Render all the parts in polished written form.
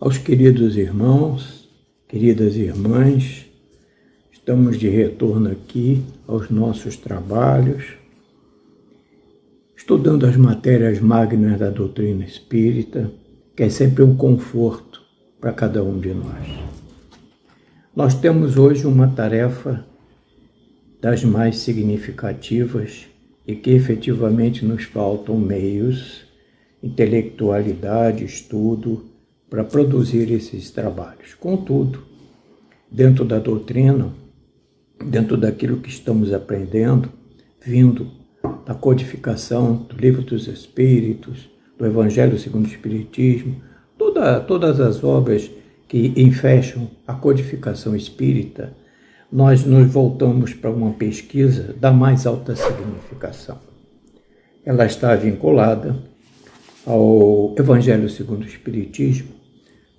Aos queridos irmãos, queridas irmãs, estamos de retorno aqui aos nossos trabalhos, estudando as matérias magnas da doutrina espírita, que é sempre um conforto para cada um de nós. Nós temos hoje uma tarefa das mais significativas e que efetivamente nos faltam meios, intelectualidade, estudo, para produzir esses trabalhos. Contudo, dentro da doutrina, dentro daquilo que estamos aprendendo, vindo da codificação do Livro dos Espíritos, do Evangelho segundo o Espiritismo, todas as obras que enfecham a codificação espírita, nós nos voltamos para uma pesquisa da mais alta significação. Ela está vinculada ao Evangelho segundo o Espiritismo,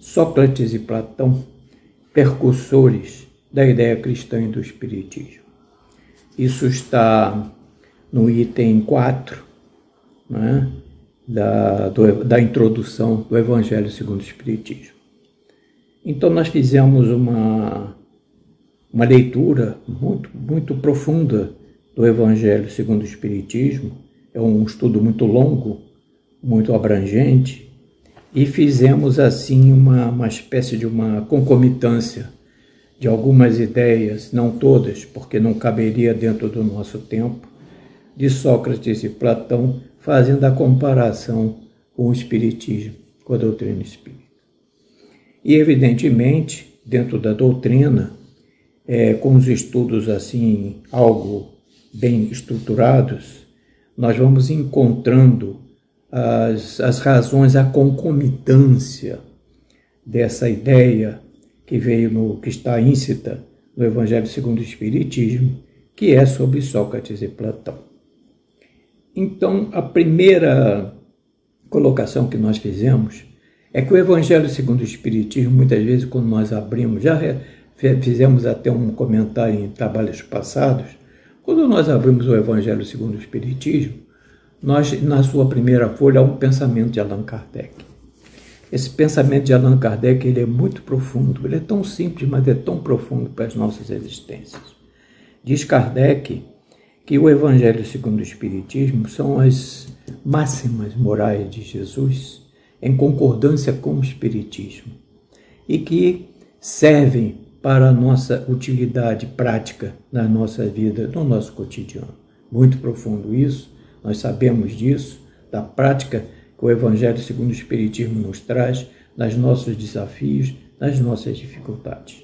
Sócrates e Platão, percursores da ideia cristã e do Espiritismo. Isso está no item 4, né, da introdução do Evangelho segundo o Espiritismo. Então nós fizemos uma leitura muito profunda do Evangelho segundo o Espiritismo. É um estudo muito longo, muito abrangente, e fizemos assim uma espécie de uma concomitância de algumas ideias, não todas, porque não caberia dentro do nosso tempo, de Sócrates e Platão, fazendo a comparação com o Espiritismo, com a doutrina espírita. E, evidentemente, dentro da doutrina, com os estudos assim, algo bem estruturados, nós vamos encontrando as razões, a concomitância dessa ideia que que está íncita no Evangelho segundo o Espiritismo, que é sobre Sócrates e Platão. Então, a primeira colocação que nós fizemos é que o Evangelho segundo o Espiritismo, muitas vezes, quando nós abrimos, já fizemos até um comentário em trabalhos passados, quando nós abrimos o Evangelho segundo o Espiritismo, na sua primeira folha, há um pensamento de Allan Kardec. Esse pensamento de Allan Kardec ele é muito profundo, ele é tão simples, mas é tão profundo para as nossas existências. Diz Kardec que o Evangelho segundo o Espiritismo são as máximas morais de Jesus em concordância com o Espiritismo e que servem para a nossa utilidade prática na nossa vida, no nosso cotidiano. Muito profundo isso. Nós sabemos disso, da prática que o Evangelho segundo o Espiritismo nos traz, nos nossos desafios, nas nossas dificuldades.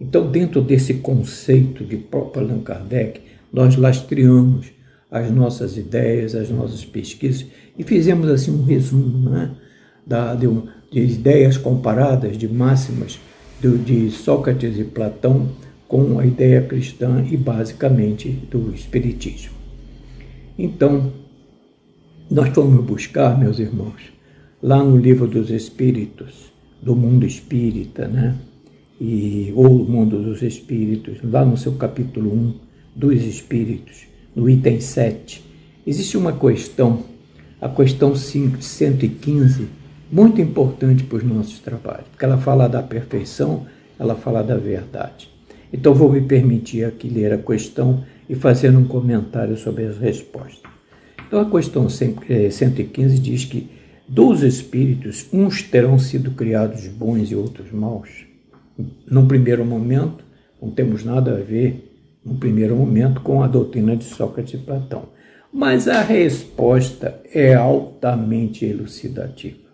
Então, dentro desse conceito de próprio Allan Kardec, nós lastreamos as nossas ideias, as nossas pesquisas e fizemos assim um resumo, né, de ideias comparadas, de máximas de Sócrates e Platão com a ideia cristã e basicamente do Espiritismo. Então, nós fomos buscar, meus irmãos, lá no Livro dos Espíritos, do Mundo Espírita, né? Ou Mundo dos Espíritos, lá no seu capítulo 1, dos Espíritos, no item 7, existe uma questão, a questão 115, muito importante para os nossos trabalhos, porque ela fala da perfeição, ela fala da verdade. Então, vou me permitir aqui ler a questão e fazer um comentário sobre as respostas. Então, a questão 115 diz que dos espíritos, uns terão sido criados bons e outros maus. Num primeiro momento, não temos nada a ver, num primeiro momento, com a doutrina de Sócrates e Platão. Mas a resposta é altamente elucidativa.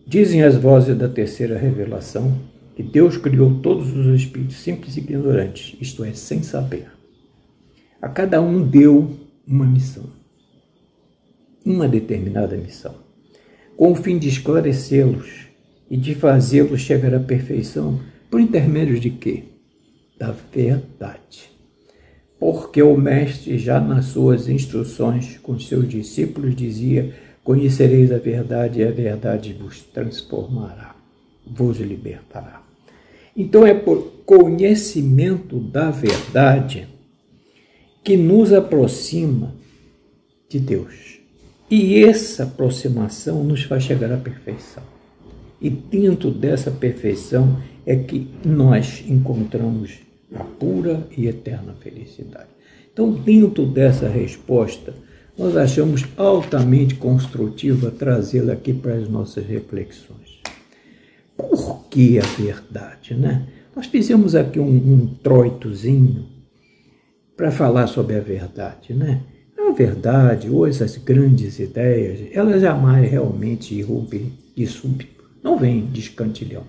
Dizem as vozes da terceira revelação que Deus criou todos os espíritos simples e ignorantes, isto é, sem saber. A cada um deu uma missão, uma determinada missão, com o fim de esclarecê-los e de fazê-los chegar à perfeição por intermédio de quê? Da verdade. Porque o Mestre, já nas suas instruções com seus discípulos, dizia: conhecereis a verdade e a verdade vos transformará, vos libertará. Então é por conhecimento da verdade que nos aproxima de Deus. E essa aproximação nos faz chegar à perfeição. E dentro dessa perfeição é que nós encontramos a pura e eterna felicidade. Então, dentro dessa resposta, nós achamos altamente construtiva trazê-la aqui para as nossas reflexões. Por que a verdade, né? Nós fizemos aqui um introitozinho para falar sobre a verdade, né? A verdade, ou essas grandes ideias, elas jamais realmente irrompem de súbito, não vêm de escantilhão.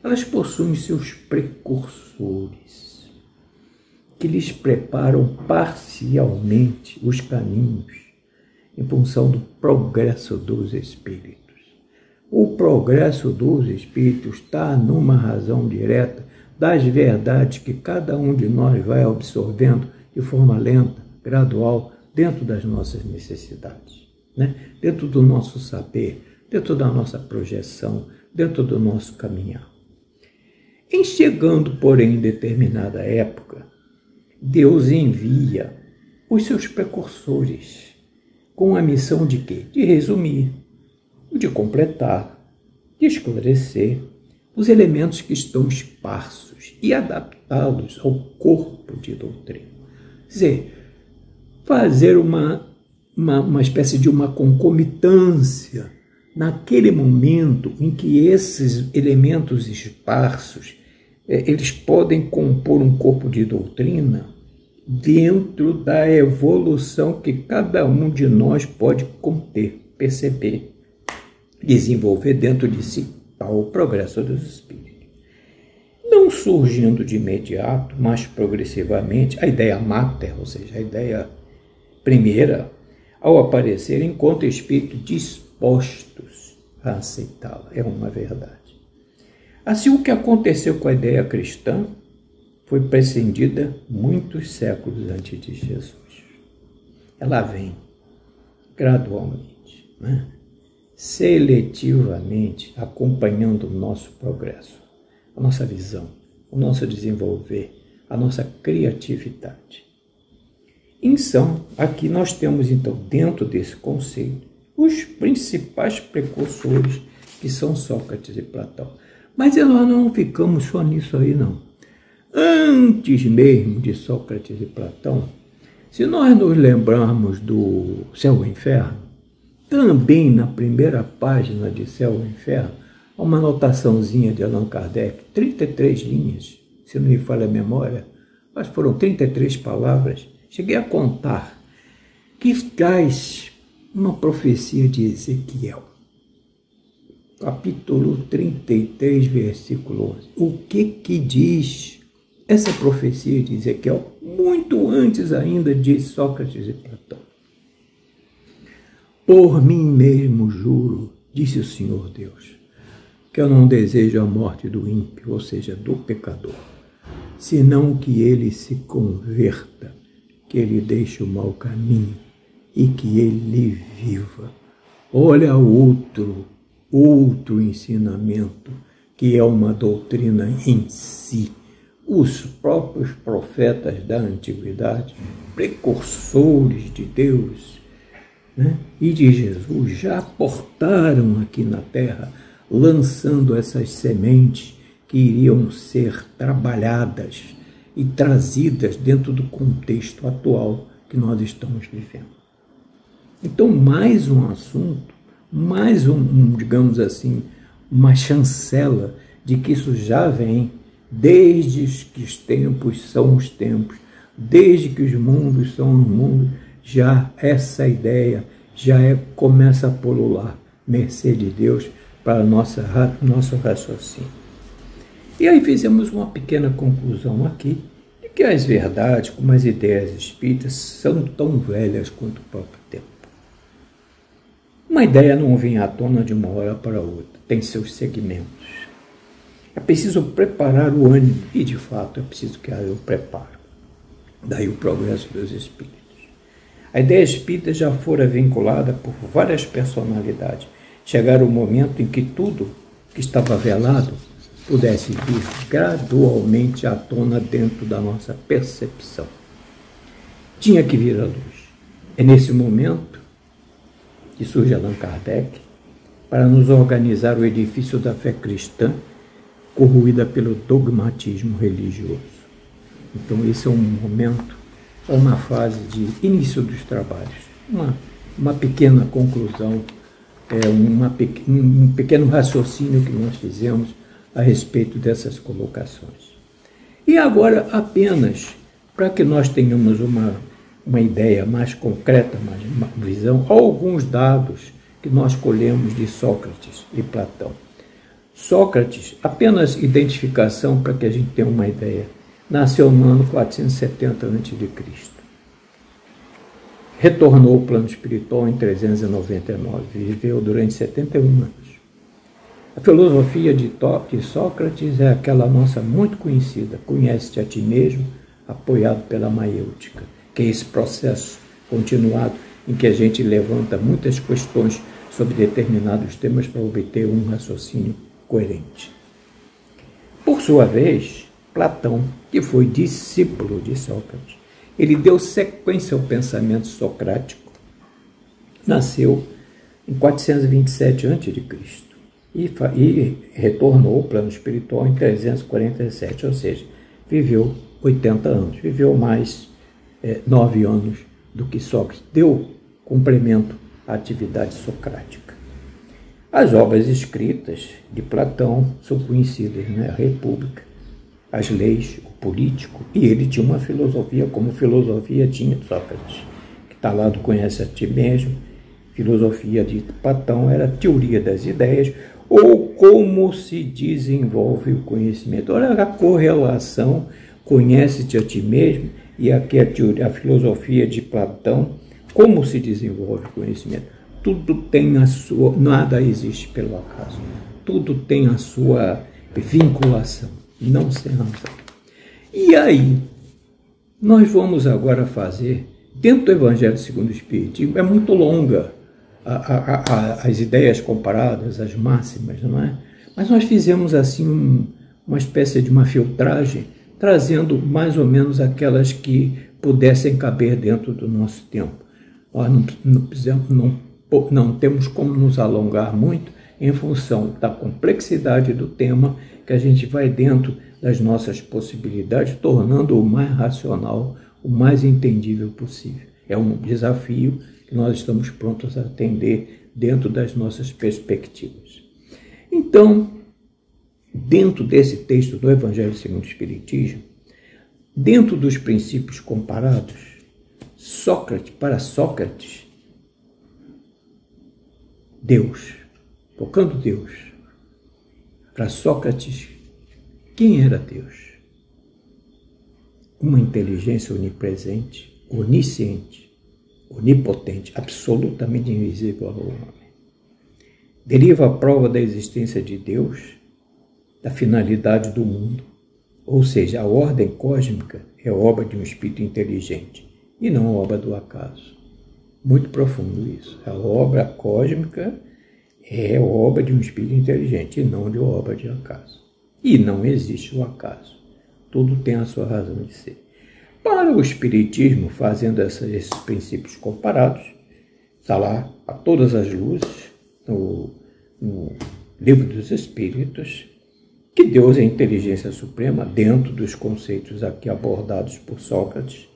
Elas possuem seus precursores, que lhes preparam parcialmente os caminhos em função do progresso dos espíritos. O progresso dos espíritos está numa razão direta das verdades que cada um de nós vai absorvendo de forma lenta, gradual, dentro das nossas necessidades, né? Dentro do nosso saber, dentro da nossa projeção, dentro do nosso caminhar. Em chegando, porém, em determinada época, Deus envia os seus precursores com a missão de quê? De resumir, de completar, de esclarecer os elementos que estão esparsos e adaptá-los ao corpo de doutrina. Quer dizer, fazer uma espécie de uma concomitância naquele momento em que esses elementos esparsos eles podem compor um corpo de doutrina dentro da evolução que cada um de nós pode conter, perceber, desenvolver dentro de si, para o progresso dos espíritos. Não surgindo de imediato, mas progressivamente, a ideia máter, ou seja, a ideia primeira, ao aparecer, encontra espíritos dispostos a aceitá-la. É uma verdade. Assim, o que aconteceu com a ideia cristã foi prescindida muitos séculos antes de Jesus. Ela vem gradualmente, né? Seletivamente, acompanhando o nosso progresso, a nossa visão, o nosso desenvolver, a nossa criatividade. Então, aqui nós temos, então, dentro desse conceito, os principais precursores, que são Sócrates e Platão. Mas nós não ficamos só nisso aí, não. Antes mesmo de Sócrates e Platão, se nós nos lembrarmos do Céu e Inferno, também na primeira página de Céu e Inferno, há uma anotaçãozinha de Allan Kardec, 33 linhas, se não me falha a memória, mas foram 33 palavras, cheguei a contar, que traz uma profecia de Ezequiel. Capítulo 33, versículo 11. O que diz essa profecia de Ezequiel, muito antes ainda de Sócrates e Platão? Por mim mesmo juro, disse o Senhor Deus, que eu não desejo a morte do ímpio, ou seja, do pecador, senão que ele se converta, que ele deixe o mau caminho e que ele viva. Olha outro ensinamento, que é uma doutrina em si. Os próprios profetas da antiguidade, precursores de Deus, né, e de Jesus, já aportaram aqui na Terra, lançando essas sementes que iriam ser trabalhadas e trazidas dentro do contexto atual que nós estamos vivendo. Então, mais um assunto, mais digamos assim, uma chancela de que isso já vem desde que os tempos são os tempos, desde que os mundos são os mundos, já essa ideia começa a pulular, mercê de Deus, para nosso raciocínio. E aí fizemos uma pequena conclusão aqui, de que as verdades, como as ideias espíritas, são tão velhas quanto o próprio tempo. Uma ideia não vem à tona de uma hora para outra, tem seus segmentos. É preciso preparar o ânimo, e de fato é preciso que haja o preparo. Daí o progresso dos espíritos. A ideia espírita já fora vinculada por várias personalidades. Chegar o momento em que tudo que estava velado pudesse vir gradualmente à tona dentro da nossa percepção. Tinha que vir à luz. É nesse momento que surge Allan Kardec, para nos organizar o edifício da fé cristã, corroída pelo dogmatismo religioso. Então, esse é um momento, é uma fase de início dos trabalhos, uma pequena conclusão, um pequeno raciocínio que nós fizemos a respeito dessas colocações. E agora, apenas para que nós tenhamos uma ideia mais concreta, uma visão, alguns dados que nós colhemos de Sócrates e Platão. Sócrates, apenas identificação para que a gente tenha uma ideia, nasceu no ano 470 a.C. Retornou ao plano espiritual em 399, viveu durante 71 anos. A filosofia de Sócrates é aquela nossa muito conhecida, conhece-te a ti mesmo, apoiado pela maiêutica, que é esse processo continuado em que a gente levanta muitas questões sobre determinados temas para obter um raciocínio coerente. Por sua vez, Platão, que foi discípulo de Sócrates, ele deu sequência ao pensamento socrático, nasceu em 427 a.C. e retornou ao plano espiritual em 347, ou seja, viveu 80 anos, viveu mais 9 anos do que Sócrates, deu complemento à atividade socrática. As obras escritas de Platão são conhecidas, né? A República, as leis, o político, e ele tinha uma filosofia, como filosofia tinha Sócrates, que está lá do conhece a ti mesmo. Filosofia de Platão era a teoria das ideias, ou como se desenvolve o conhecimento. Olha a correlação, conhece-te a ti mesmo, e aqui a filosofia de Platão, como se desenvolve o conhecimento. Tudo tem a sua, nada existe pelo acaso, tudo tem a sua vinculação, não sem razão. E aí, nós vamos agora fazer, dentro do Evangelho segundo o Espiritismo, é muito longa as ideias comparadas, as máximas, não é? Mas nós fizemos assim uma espécie de uma filtragem, trazendo mais ou menos aquelas que pudessem caber dentro do nosso tempo. Nós não temos como nos alongar muito em função da complexidade do tema, que a gente vai dentro das nossas possibilidades, tornando o mais racional, o mais entendível possível. É um desafio que nós estamos prontos a atender dentro das nossas perspectivas. Então, dentro desse texto do Evangelho segundo o Espiritismo, dentro dos princípios comparados, para Sócrates, Deus, tocando Deus, para Sócrates, quem era Deus? Uma inteligência onipresente, onisciente, onipotente, absolutamente invisível ao homem. Deriva a prova da existência de Deus, da finalidade do mundo, ou seja, a ordem cósmica é obra de um espírito inteligente e não obra do acaso. Muito profundo isso. A obra cósmica é obra de um espírito inteligente e não de obra de acaso. E não existe o acaso. Tudo tem a sua razão de ser. Para o Espiritismo, fazendo esses princípios comparados, está lá a todas as luzes, no Livro dos Espíritos, que Deus é a inteligência suprema dentro dos conceitos aqui abordados por Sócrates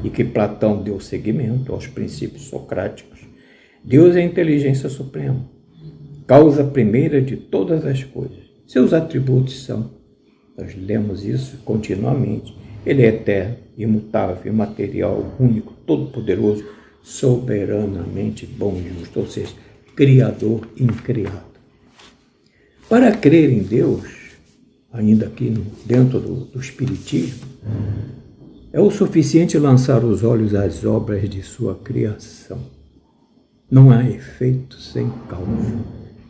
e que Platão deu seguimento aos princípios socráticos. Deus é a inteligência suprema, causa primeira de todas as coisas. Seus atributos são, nós lemos isso continuamente, ele é eterno, imutável, imaterial, único, todo-poderoso, soberanamente bom e justo, ou seja, criador incriado. Para crer em Deus, ainda aqui dentro do Espiritismo, é o suficiente lançar os olhos às obras de sua criação. Não há efeito sem causa.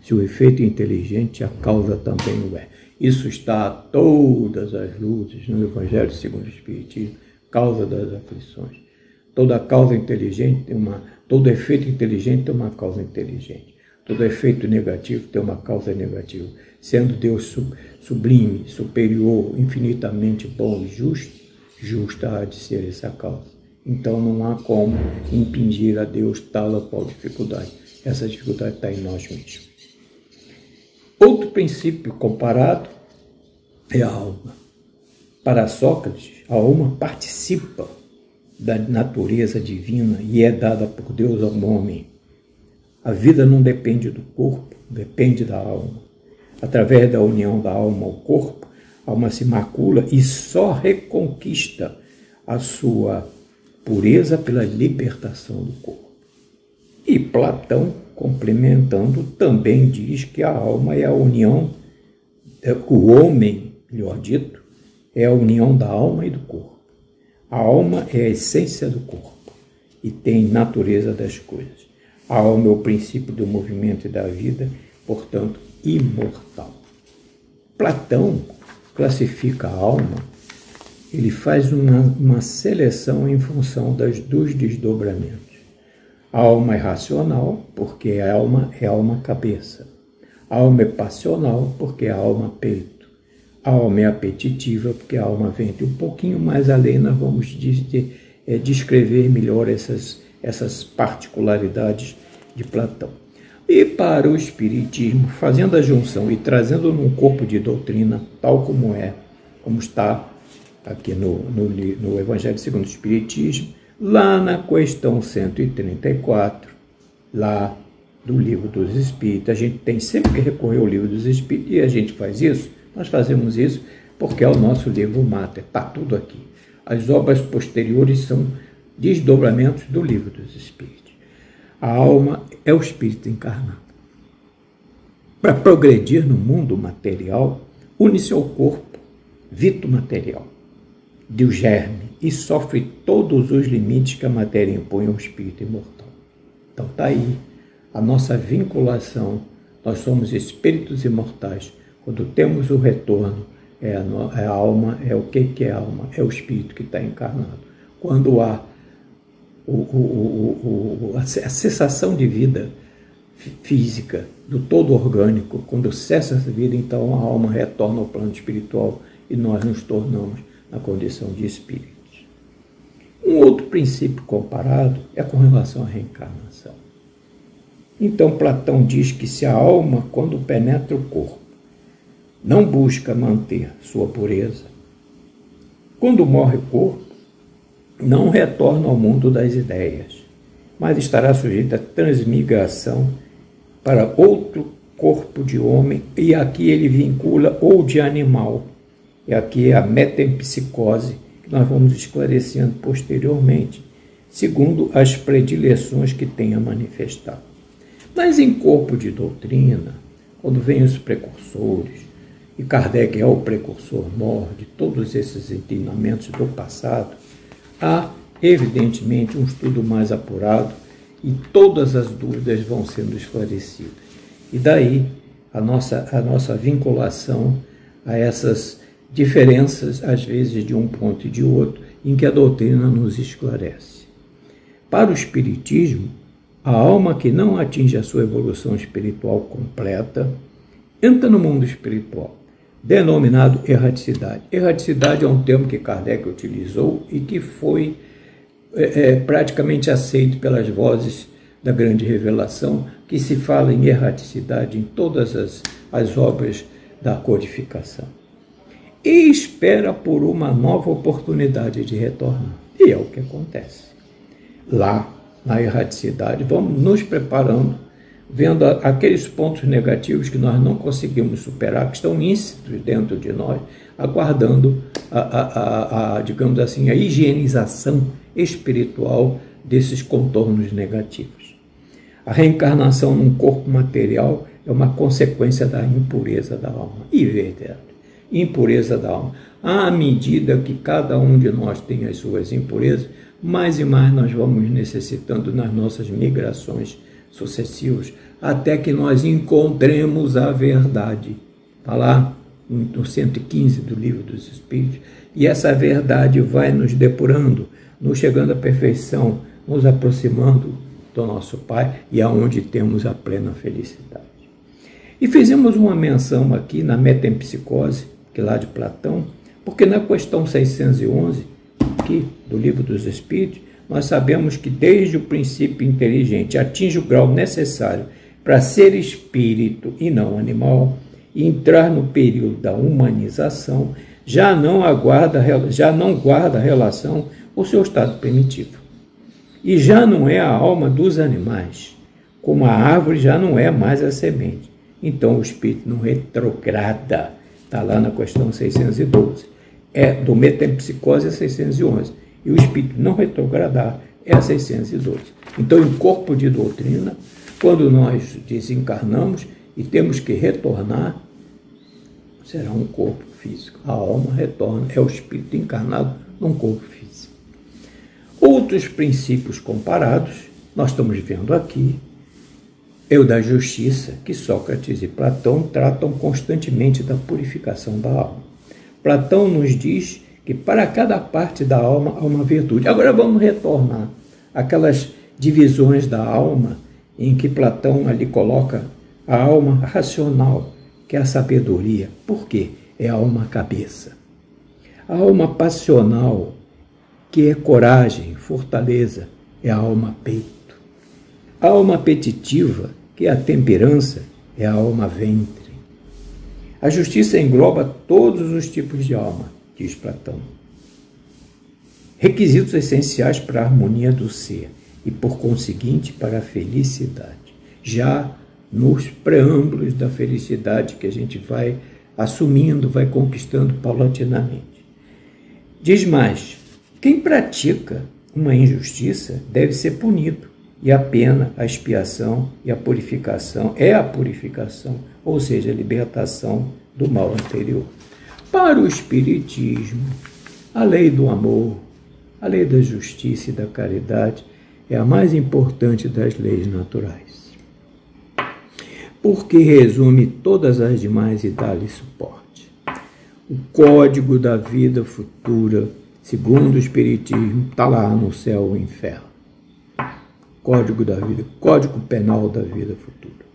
Se o efeito é inteligente, a causa também o é. Isso está a todas as luzes no Evangelho segundo o Espiritismo, causa das aflições. Toda causa inteligente todo efeito inteligente tem uma causa inteligente. Todo efeito negativo tem uma causa negativa. Sendo Deus sublime, superior, infinitamente bom e justo, justa há de ser essa causa. Então não há como impingir a Deus tal ou qual dificuldade. Essa dificuldade está em nós mesmos. Outro princípio comparado é a alma. Para Sócrates, a alma participa da natureza divina e é dada por Deus ao homem. A vida não depende do corpo, depende da alma. Através da união da alma ao corpo, a alma se macula e só reconquista a sua pureza pela libertação do corpo. E Platão, complementando, também diz que a alma é a união, o homem, melhor dito, é a união da alma e do corpo. A alma é a essência do corpo e tem natureza das coisas. A alma é o princípio do movimento e da vida, portanto, imortal. Platão classifica a alma, ele faz uma seleção em função dos desdobramentos. A alma é racional, porque a alma é alma-cabeça. A alma é passional, porque é alma-peito. A alma é apetitiva, porque a alma vem um pouquinho mais além. Nós vamos descrever melhor essas particularidades de Platão. E para o Espiritismo, fazendo a junção e trazendo num corpo de doutrina, tal como está aqui no Evangelho segundo o Espiritismo, lá na questão 134, lá do Livro dos Espíritos, a gente tem sempre que recorrer ao Livro dos Espíritos, e a gente faz isso, nós fazemos isso porque é o nosso livro máter, está tudo aqui. As obras posteriores são desdobramentos do Livro dos Espíritos. A alma é o espírito encarnado. Para progredir no mundo material, une-se ao corpo, vito material, do germe, e sofre todos os limites que a matéria impõe ao espírito imortal. Então está aí a nossa vinculação. Nós somos espíritos imortais. Quando temos o retorno, a alma, o que é a alma? É o espírito que está encarnado. Quando há a cessação de vida física do todo orgânico, quando cessa essa vida, então a alma retorna ao plano espiritual e nós nos tornamos na condição de espíritos. Um outro princípio comparado é com relação à reencarnação. Então Platão diz que se a alma, quando penetra o corpo, não busca manter sua pureza, quando morre o corpo, não retorna ao mundo das ideias, mas estará sujeito à transmigração para outro corpo de homem, e aqui ele vincula ou de animal. E aqui é a metempsicose, que nós vamos esclarecendo posteriormente, segundo as predileções que tenha manifestado. Mas em corpo de doutrina, quando vêm os precursores, e Kardec é o precursor maior de todos esses ensinamentos do passado, há, evidentemente, um estudo mais apurado e todas as dúvidas vão sendo esclarecidas. E daí a nossa vinculação a essas diferenças, às vezes de um ponto e de outro, em que a doutrina nos esclarece. Para o Espiritismo, a alma que não atinge a sua evolução espiritual completa entra no mundo espiritual, denominado erraticidade. Erraticidade é um termo que Kardec utilizou e que foi praticamente aceito pelas vozes da grande revelação, que se fala em erraticidade em todas as obras da codificação. E espera por uma nova oportunidade de retornar. E é o que acontece. Lá, na erraticidade, vamos nos preparando, vendo aqueles pontos negativos que nós não conseguimos superar, que estão íncitos dentro de nós, aguardando digamos assim, a higienização espiritual desses contornos negativos. A reencarnação num corpo material é uma consequência da impureza da alma. E verdade, impureza da alma. À medida que cada um de nós tem as suas impurezas, mais e mais nós vamos necessitando nas nossas migrações sucessivas, até que nós encontremos a verdade. Está lá no 115 do Livro dos Espíritos, e essa verdade vai nos depurando, nos chegando à perfeição, nos aproximando do nosso Pai, e aonde temos a plena felicidade. E fizemos uma menção aqui na metempsicose, que é lá de Platão, porque na questão 611, aqui do Livro dos Espíritos, nós sabemos que desde o princípio inteligente atinge o grau necessário para ser espírito e não animal, e entrar no período da humanização, já não guarda relação com o seu estado primitivo. E já não é a alma dos animais, como a árvore já não é mais a semente. Então o espírito não retrograda, está lá na questão 612. Do metempsicose é 611. E o espírito não retrogradar é a 612. Então, em corpo de doutrina, quando nós desencarnamos e temos que retornar, será um corpo físico. A alma retorna, é o espírito encarnado num corpo físico. Outros princípios comparados, nós estamos vendo aqui, é o da justiça, que Sócrates e Platão tratam constantemente da purificação da alma. Platão nos diz que para cada parte da alma há uma virtude. Agora vamos retornar àquelas divisões da alma em que Platão ali coloca a alma racional, que é a sabedoria. Por quê? É a alma cabeça. A alma passional, que é coragem, fortaleza, é a alma peito. A alma apetitiva, que é a temperança, é a alma ventre. A justiça engloba todos os tipos de alma, diz Platão. Requisitos essenciais para a harmonia do ser e, por conseguinte, para a felicidade. Já nos preâmbulos da felicidade que a gente vai assumindo, vai conquistando paulatinamente. Diz mais, quem pratica uma injustiça deve ser punido. E a pena, a expiação e a purificação é a purificação, ou seja, a libertação do mal anterior. Para o Espiritismo, a lei do amor, a lei da justiça e da caridade é a mais importante das leis naturais, porque resume todas as demais e dá-lhe suporte. O código da vida futura, segundo o Espiritismo, está lá no céu ou inferno. Código da vida, código penal da vida futura.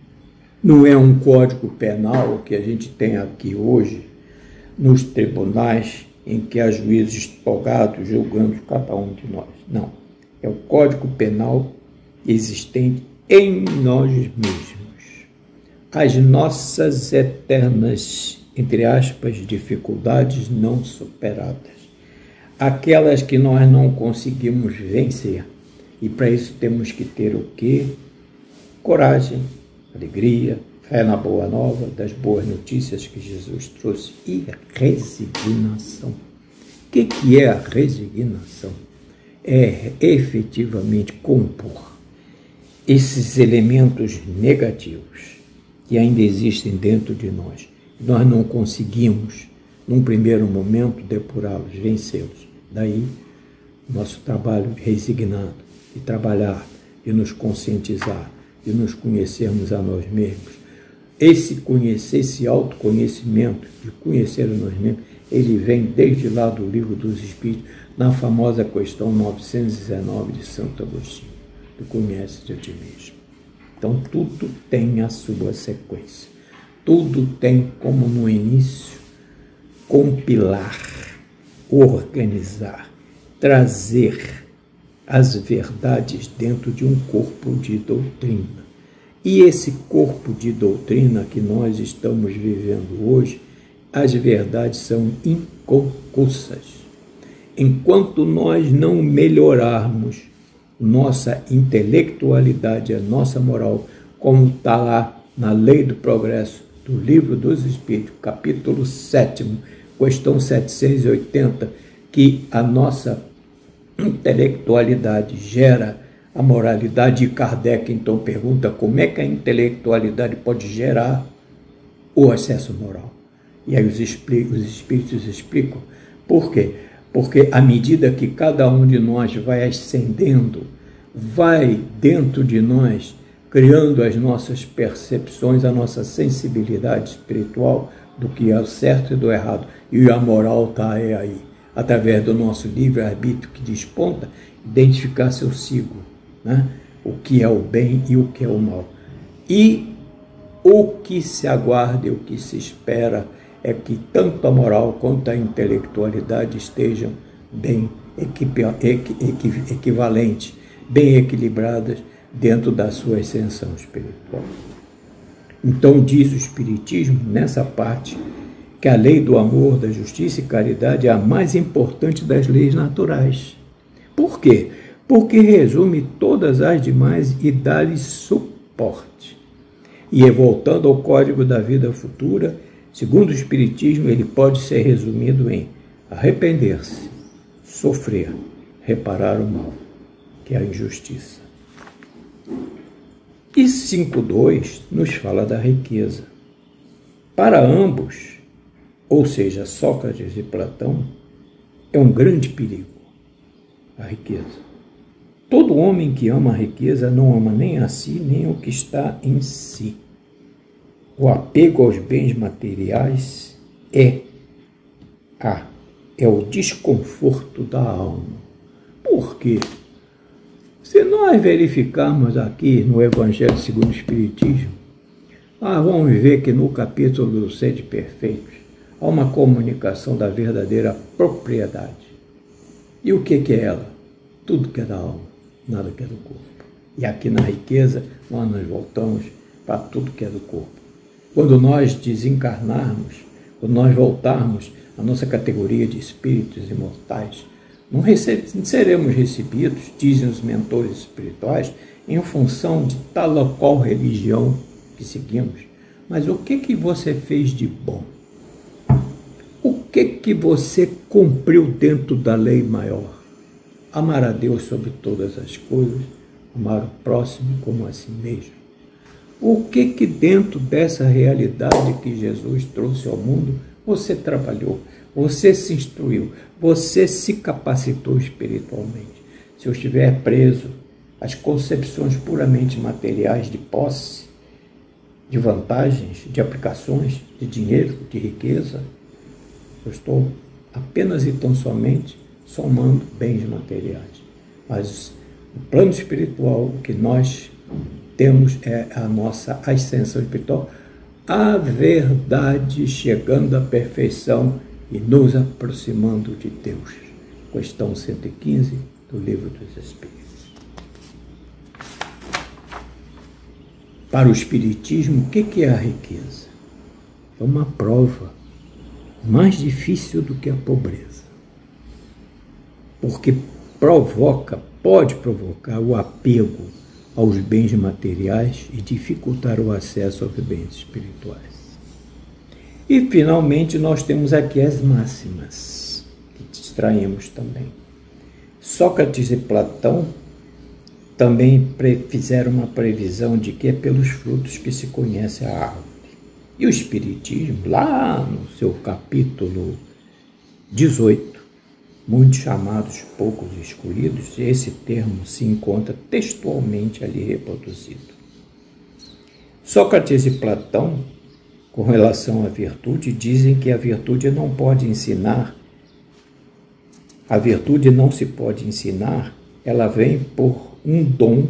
Não é um código penal que a gente tem aqui hoje nos tribunais em que há juízes togados julgando cada um de nós. Não. É o código penal existente em nós mesmos. As nossas eternas, entre aspas, dificuldades não superadas. Aquelas que nós não conseguimos vencer. E para isso temos que ter o quê? Coragem, alegria, fé na boa nova, das boas notícias que Jesus trouxe e resignação. O que é a resignação? É efetivamente compor esses elementos negativos que ainda existem dentro de nós. Nós não conseguimos, num primeiro momento, depurá-los, vencê-los. Daí, nosso trabalho resignado, de trabalhar, de nos conscientizar, de nos conhecermos a nós mesmos. Esse autoconhecimento, de conhecer a nós mesmos, ele vem desde lá do Livro dos Espíritos, na famosa questão 919 de Santo Agostinho. Tu conheces a ti mesmo. Então, tudo tem a sua sequência. Tudo tem como no início compilar, organizar, trazer as verdades dentro de um corpo de doutrina. E esse corpo de doutrina que nós estamos vivendo hoje, as verdades são inconcussas. Enquanto nós não melhorarmos nossa intelectualidade, a nossa moral, como está lá na Lei do Progresso do Livro dos Espíritos, capítulo 7º, questão 780, que a nossa intelectualidade gera a moralidade, e Kardec então pergunta como é que a intelectualidade pode gerar o excesso moral. E aí os espíritos explicam por quê? Porque à medida que cada um de nós vai ascendendo, vai dentro de nós criando as nossas percepções, a nossa sensibilidade espiritual do que é o certo e do errado, e a moral está aí, através do nosso livre-arbítrio que desponta, identificar seu sigo, né? O que é o bem e o que é o mal. E o que se aguarda e o que se espera é que tanto a moral quanto a intelectualidade estejam bem equivalentes, bem equilibradas dentro da sua ascensão espiritual. Então diz o Espiritismo, nessa parte, que a lei do amor, da justiça e caridade é a mais importante das leis naturais. Por quê? Porque resume todas as demais e dá-lhes suporte. E voltando ao Código da Vida Futura, segundo o Espiritismo, ele pode ser resumido em arrepender-se, sofrer, reparar o mal, que é a injustiça. E 5.2 nos fala da riqueza. Para ambos, ou seja, Sócrates e Platão, é um grande perigo a riqueza. Todo homem que ama a riqueza não ama nem a si, nem o que está em si. O apego aos bens materiais é o desconforto da alma. Por quê? Se nós verificarmos aqui no Evangelho segundo o Espiritismo, nós vamos ver que no capítulo do Sede Perfeitos há uma comunicação da verdadeira propriedade. E o que é ela? Tudo que é da alma, nada que é do corpo. E aqui na riqueza, nós voltamos para tudo que é do corpo. Quando nós desencarnarmos, quando nós voltarmos à nossa categoria de espíritos imortais, não seremos recebidos, dizem os mentores espirituais, em função de tal ou qual religião que seguimos. Mas o que você fez de bom? O que você cumpriu dentro da lei maior? Amar a Deus sobre todas as coisas, amar o próximo como a si mesmo. O que dentro dessa realidade que Jesus trouxe ao mundo, você trabalhou, você se instruiu, você se capacitou espiritualmente. Se eu estiver preso às concepções puramente materiais de posse, de vantagens, de aplicações, de dinheiro, de riqueza, eu estou apenas e tão somente somando bens materiais. Mas no plano espiritual, o que nós temos é a nossa ascensão espiritual, a verdade chegando à perfeição e nos aproximando de Deus. Questão 115 do Livro dos Espíritos. Para o Espiritismo, o que é a riqueza? É uma prova mais difícil do que a pobreza. Porque pode provocar o apego aos bens materiais e dificultar o acesso aos bens espirituais. E, finalmente, nós temos aqui as máximas, que extraímos também. Sócrates e Platão também fizeram uma previsão de que é pelos frutos que se conhece a árvore. E o Espiritismo, lá no seu capítulo 18, muitos chamados, poucos escolhidos, esse termo se encontra textualmente ali reproduzido. Sócrates e Platão, com relação à virtude, dizem que a virtude não pode ensinar, a virtude não se pode ensinar, ela vem por um dom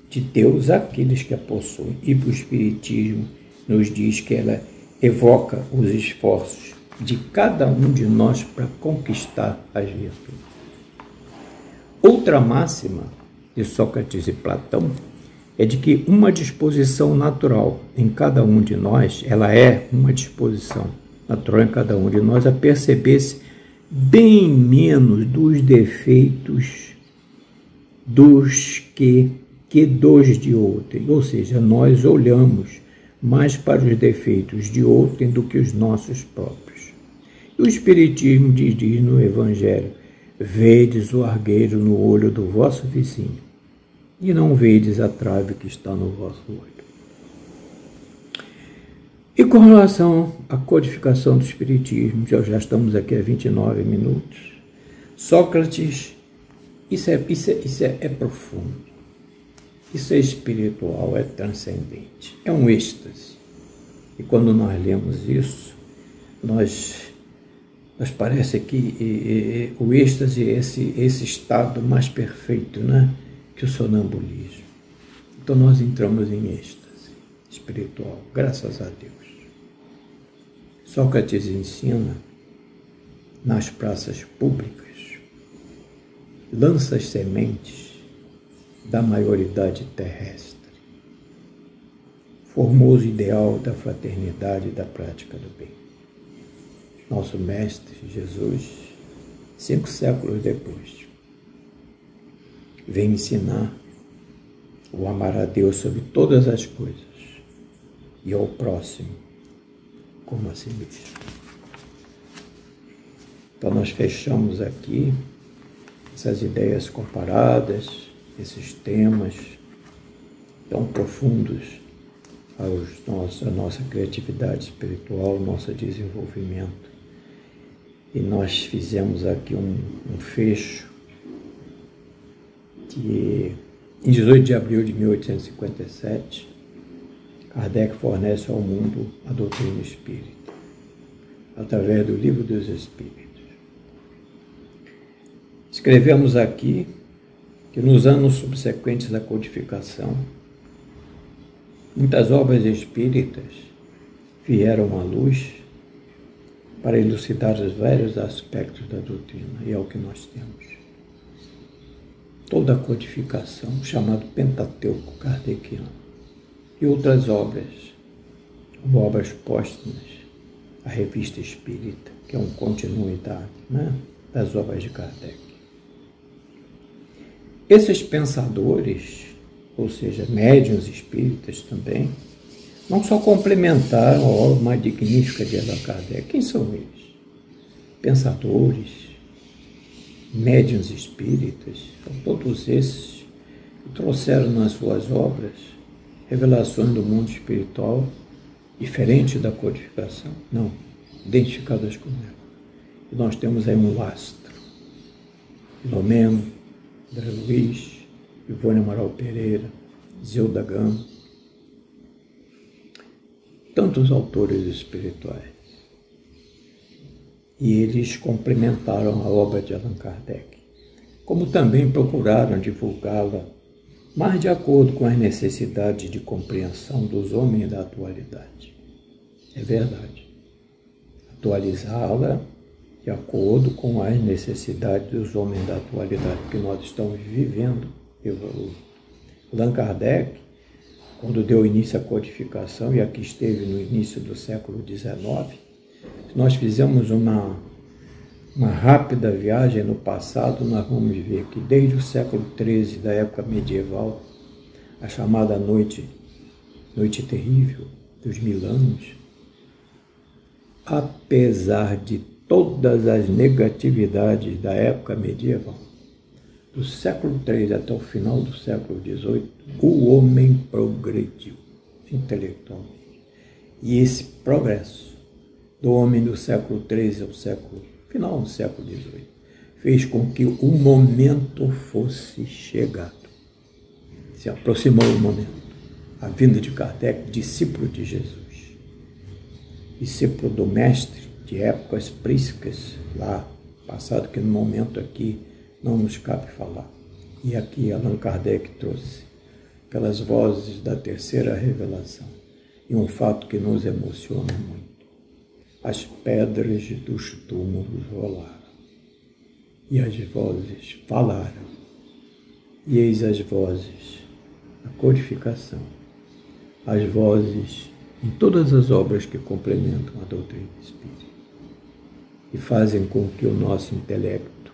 de Deus àqueles que a possuem. E o Espiritismo nos diz que ela evoca os esforços de cada um de nós para conquistar as virtudes. Outra máxima de Sócrates e Platão é de que uma disposição natural em cada um de nós, ela é uma disposição natural em cada um de nós a perceber-se bem menos dos defeitos dos que dos de outrem. Ou seja, nós olhamos mais para os defeitos de outrem do que os nossos próprios. E o Espiritismo diz no Evangelho: vedes o argueiro no olho do vosso vizinho, e não vedes a trave que está no vosso olho. E com relação à codificação do Espiritismo, já estamos aqui há 29 minutos, Sócrates, isso é profundo, isso é espiritual, é transcendente, é um êxtase. E quando nós lemos isso, nós parece que o êxtase é esse estado mais perfeito, né, que o sonambulismo. Então nós entramos em êxtase espiritual, graças a Deus. Sócrates ensina nas praças públicas, lança as sementes da maioridade terrestre. formoso ideal da fraternidade e da prática do bem. Nosso Mestre Jesus, 5 séculos depois, vem ensinar o amar a Deus sobre todas as coisas e ao próximo como a si mesmo. Então nós fechamos aqui essas ideias comparadas, esses temas tão profundos à nossa criatividade espiritual, ao nosso desenvolvimento. E nós fizemos aqui um fecho que, em 18 de abril de 1857, Kardec fornece ao mundo a doutrina espírita, através do Livro dos Espíritos. Escrevemos aqui que nos anos subsequentes à codificação, muitas obras espíritas vieram à luz para elucidar os vários aspectos da doutrina, e é o que nós temos. Toda a codificação, chamado Pentateuco kardeciano, e outras obras, como obras póstumas, a Revista Espírita, que é uma continuidade, das obras de Kardec. Esses pensadores, ou seja, médiuns espíritas também, não só complementaram a obra magnífica de Allan Kardec. Quem são eles? Pensadores, médiuns espíritas, são todos esses que trouxeram nas suas obras revelações do mundo espiritual diferente da codificação, não, identificadas com ela. E nós temos aí um lastro: Filomeno, André Luiz, Ivone Amaral Pereira, Zilda Gama, tantos autores espirituais. E eles complementaram a obra de Allan Kardec, como também procuraram divulgá-la mais de acordo com as necessidades de compreensão dos homens da atualidade. É verdade. Atualizá-la de acordo com as necessidades dos homens da atualidade, que nós estamos vivendo, evoluindo. Allan Kardec, quando deu início à codificação, e aqui esteve no início do século XIX, nós fizemos uma rápida viagem no passado, nós vamos ver que desde o século XIII, da época medieval, a chamada noite terrível dos 1000 anos, apesar de todas as negatividades da época medieval, do século XIII até o final do século XVIII, o homem progrediu intelectualmente. E esse progresso do homem do século XIII ao final do século XVIII fez com que o momento fosse chegado. Se aproximou o momento. A vinda de Kardec, discípulo de Jesus, discípulo do Mestre de épocas prísicas, lá, passado, que no momento aqui não nos cabe falar. E aqui Allan Kardec trouxe aquelas vozes da terceira revelação, e um fato que nos emociona muito. As pedras dos túmulos rolaram, e as vozes falaram, e eis as vozes da codificação, as vozes em todas as obras que complementam a doutrina espírita, e fazem com que o nosso intelecto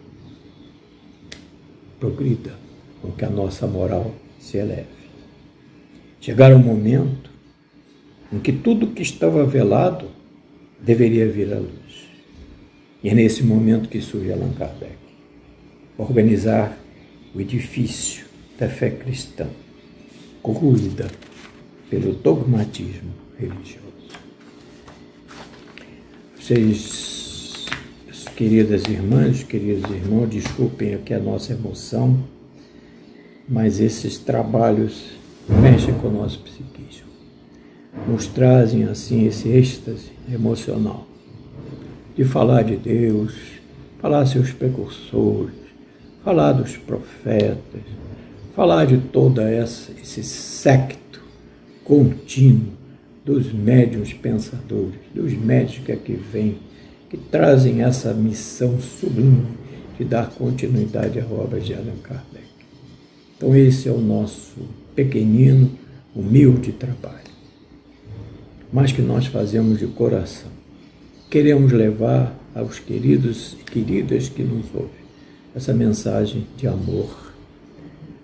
progrida, com que a nossa moral se eleve. Chegar um momento em que tudo que estava velado deveria vir à luz. E é nesse momento que surge Allan Kardec, organizar o edifício da fé cristã, corroída pelo dogmatismo religioso. Vocês, queridas irmãs, queridos irmãos, desculpem aqui a nossa emoção, mas esses trabalhos mexem com o nosso psiquismo, nos trazem assim esse êxtase emocional de falar de Deus, falar seus precursores, falar dos profetas, falar de toda esse séquito contínuo dos médiuns pensadores, dos médiuns que aqui vêm, que trazem essa missão sublime de dar continuidade à obra de Allan Kardec. Então esse é o nosso pequenino, humilde trabalho. mas que nós fazemos de coração. Queremos levar aos queridos e queridas que nos ouvem essa mensagem de amor,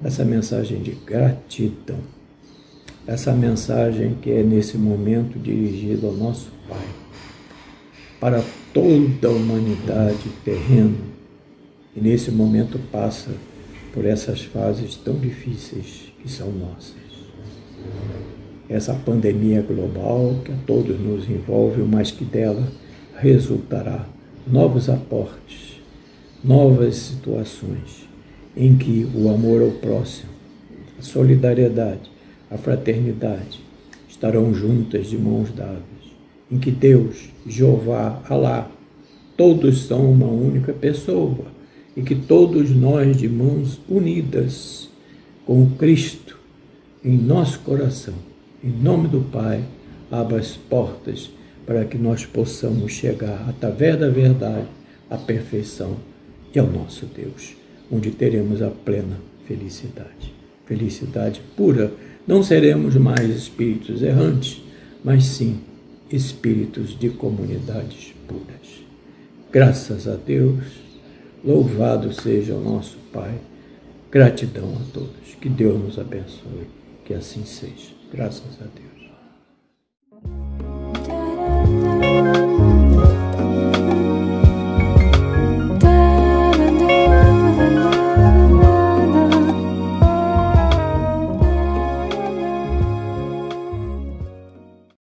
essa mensagem de gratidão, essa mensagem que é nesse momento dirigida ao nosso Pai, para toda a humanidade terrena, e nesse momento passa por essas fases tão difíceis que são nossas. Essa pandemia global que a todos nos envolve, mas que dela resultará novos aportes, novas situações em que o amor ao próximo, a solidariedade, a fraternidade estarão juntas de mãos dadas, em que Deus, Jeová, Alá, todos são uma única pessoa, e que todos nós de mãos unidas com o Cristo em nosso coração, em nome do Pai, abra as portas para que nós possamos chegar, através da verdade, à perfeição e ao nosso Deus, onde teremos a plena felicidade. Felicidade pura. Não seremos mais espíritos errantes, mas sim espíritos de comunidades puras. Graças a Deus, louvado seja o nosso Pai. Gratidão a todos. Que Deus nos abençoe. Que assim seja. Graças a Deus.